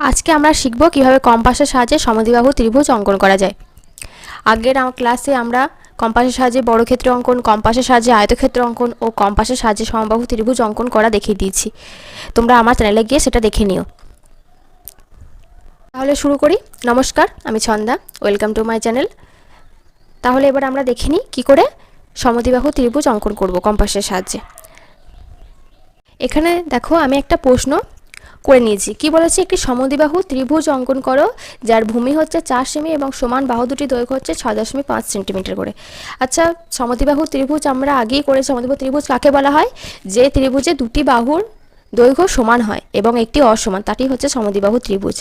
আজকে আমরা শিখব কিভাবে কম্পাসের সাহায্যে সমদ্বিবাহু ত্রিভুজ অঙ্কন করা যায়। আগের ক্লাসে আমরা কম্পাসের সাহায্যে বর্গক্ষেত্র অঙ্কন, কম্পাসের সাহায্যে আয়তক্ষেত্র অঙ্কন ও কম্পাসের সাহায্যে সমবাহু ত্রিভুজ অঙ্কন করা দেখিয়ে দিয়েছি। তোমরা আমার চ্যানেলে গিয়ে সেটা দেখে নিও। তাহলে শুরু করি। নমস্কার, আমি Chhanda, welcome to my channel. তাহলে এবার আমরা দেখে নিই কী করে সমদ্বিবাহু ত্রিভুজ অঙ্কন করব কম্পাসের সাহায্যে। এখানে দেখো আমি একটা প্রশ্ন করে নিয়েছি। কি বলেছে, একটি সমদ্বিবাহু ত্রিভুজ অঙ্কন করো যার ভূমি হচ্ছে 4 সেমি এবং সমান বাহু দুটি দৈর্ঘ্য হচ্ছে 6.5 সেন্টিমিটার করে। আচ্ছা, সমদ্বিবাহু ত্রিভুজ আমরা আগেই করেছি। সমদ্বিবাহু ত্রিভুজ কাকে বলা হয়? যে ত্রিভুজে দুটি বাহুর দৈর্ঘ্য সমান হয় এবং একটি অসমান, তাটি হচ্ছে সমদ্বিবাহু ত্রিভুজ।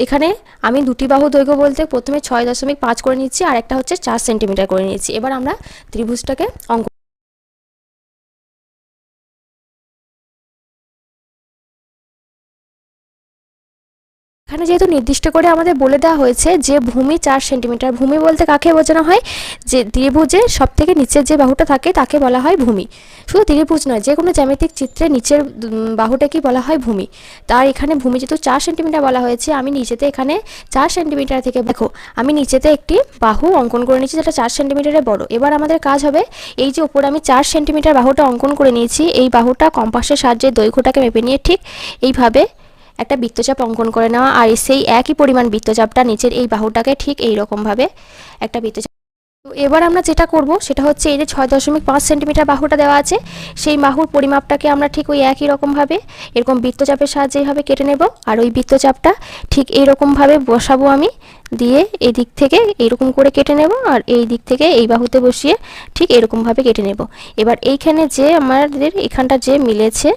এখানে আমি দুটি বাহু দৈর্ঘ্য বলতে প্রথমে 6.5 করে নিচ্ছি আর একটা হচ্ছে 4 সেন্টিমিটার করে নিয়েছি। এবার আমরা ত্রিভুজটাকে অঙ্কন। এখানে যেহেতু নির্দিষ্ট করে আমাদের বলে দেওয়া হয়েছে যে ভূমি 4 সেন্টিমিটার, ভূমি বলতে কাকে বোঝানো হয়? যে ত্রিভুজের সব থেকে নিচের যে বাহুটা থাকে তাকে বলা হয় ভূমি। শুধু ত্রিভুজ নয়, যে কোনো জ্যামিতিক চিত্রে নিচের বাহুটাকেই বলা হয় ভূমি। তার এখানে ভূমি যেহেতু 4 সেন্টিমিটার বলা হয়েছে, আমি নিচেতে এখানে 4 সেন্টিমিটার থেকে দেখো আমি নিচেতে একটি বাহু অঙ্কন করে নিয়েছি যেটা 4 সেন্টিমিটারের বড়। এবার আমাদের কাজ হবে, এই যে উপরে আমি 4 সেন্টিমিটার বাহুটা অঙ্কন করে নিয়েছি, এই বাহুটা কম্পাসের সাহায্যে দৈর্ঘ্যটাকে মেপে নিয়ে ঠিক এইভাবে একটা বৃত্তচাপ অঙ্কন করে নেওয়া, আর সেই একই পরিমাণ বৃত্তচাপটা নিচের এই বাহুটাকে ঠিক এই রকমভাবে একটা বৃত্তচাপ। তো এবার আমরা যেটা করব সেটা হচ্ছে, এই যে 6.5 সেন্টিমিটার বাহুটা দেওয়া আছে, সেই বাহুর পরিমাপটাকে আমরা ঠিক ওই একই রকমভাবে এরকম বৃত্তচাপের সাহায্যে এইভাবে কেটে নেব। আর ওই বৃত্তচাপটা ঠিক এইরকমভাবে বসাবো আমি, দিয়ে এই দিক থেকে এইরকম করে কেটে নেব, আর এই দিক থেকে এই বাহুতে বসিয়ে ঠিক এরকমভাবে কেটে নেব। এবার এইখানে যে আমাদের এখানটা যে মিলেছে,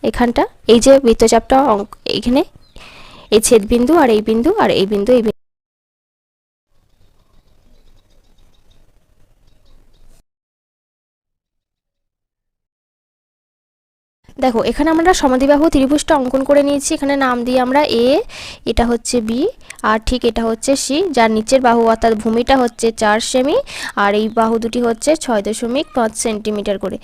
এখানটা এই যে বৃত্তচাপটা এইখানে এই ছেদবিন্দু আর এই বিন্দু আর এই বিন্দু, এই দেখো এখানে আমরা সমদ্বিবাহু ত্রিভুজটা অঙ্কন করে নিয়েছি। এখানে নাম দিয়ে আমরা এ, এটা হচ্ছে বি, আর ঠিক এটা হচ্ছে সি, যার নিচের বাহু অর্থাৎ ভূমিটা হচ্ছে 4 সেমি আর এই বাহু দুটি হচ্ছে 6.5 সেন্টিমিটার করে।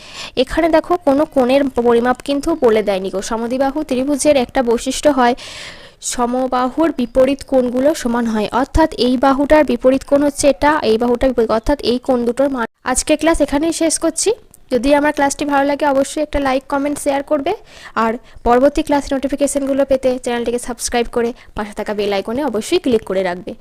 এখানে দেখো কোনো কোণের পরিমাপ কিন্তু বলে দেয়নি গো। সমদ্বিবাহু ত্রিভুজের একটা বৈশিষ্ট্য হয়, সমবাহুর বিপরীত কোণগুলো সমান হয়, অর্থাৎ এই বাহুটার বিপরীত কোণ হচ্ছে এটা, এই বাহুটার বিপরীত, অর্থাৎ এই কোণ দুটোর মান। আজকে ক্লাস এখানেই শেষ করছি। যদি আমার ক্লাসটি ভালো লাগে অবশ্যই একটা লাইক, কমেন্ট, শেয়ার করবে। আর পরবর্তী ক্লাস নোটিফিকেশনগুলো পেতে চ্যানেলটিকে সাবস্ক্রাইব করে পাশে থাকা বেল আইকনে অবশ্যই ক্লিক করে রাখবে।